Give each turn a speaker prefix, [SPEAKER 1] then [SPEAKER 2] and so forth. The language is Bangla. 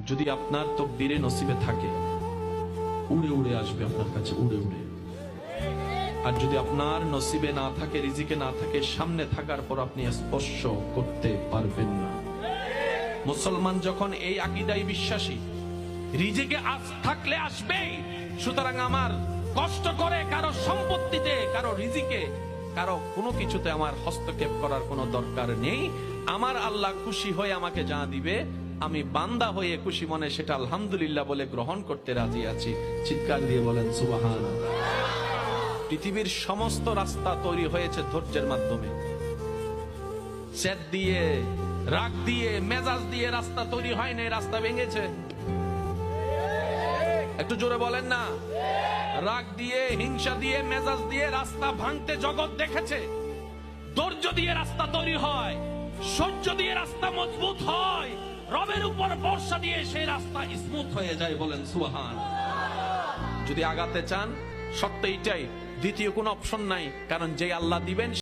[SPEAKER 1] যদি আপনার তকদিরে নসিবে থাকে উড়ে উড়ে আসবে আপনার কাছে, উড়ে উড়ে। আর যদি আপনার নসিবে না থাকে, রিজিকে না থাকে, সামনে থাকার পর আপনি স্পর্শ করতে পারবেন না। মুসলমান যখন এই আকীদায় বিশ্বাসী, রিজিকে থাকলে আসবেই, সুতরাং আমার কষ্ট করে কারো সম্পত্তিতে, কারো রিজিকে, কারো কোনো কিছুতে আমার হস্তক্ষেপ করার কোনো দরকার নেই। আমার আল্লাহ খুশি হয়ে আমাকে যা দিবে, আমি বান্দা হয়ে খুশি মনে সেটা আলহামদুলিল্লাহ বলে গ্রহণ করতে রাজি আছি। চিৎকার দিয়ে বলেন সুবহানাল্লাহ। পৃথিবীর সমস্ত রাস্তা তৈরি হয়েছে ধৈর্যের মাধ্যমে। জেদ দিয়ে, রাগ দিয়ে, মেজাজ দিয়ে রাস্তা তৈরি হয় না, রাস্তা ভেঙেছে। একটু জোরে বলেন না। রাগ দিয়ে, হিংসা দিয়ে, মেজাজ দিয়ে রাস্তা ভাঙতে জগৎ দেখেছে। ধৈর্য দিয়ে রাস্তা তৈরি হয়, সহ্য দিয়ে রাস্তা মজবুত হয়, রবের উপর ভরসা দিয়ে সেই রাস্তা স্মুথ হয়ে যায়। বলেন সুবহানাল্লাহ। যদি আগাতে চান, সত্য এইটাই, দ্বিতীয় কোনো অপশন নাই। কারণ যে আল্লাহ দিবেন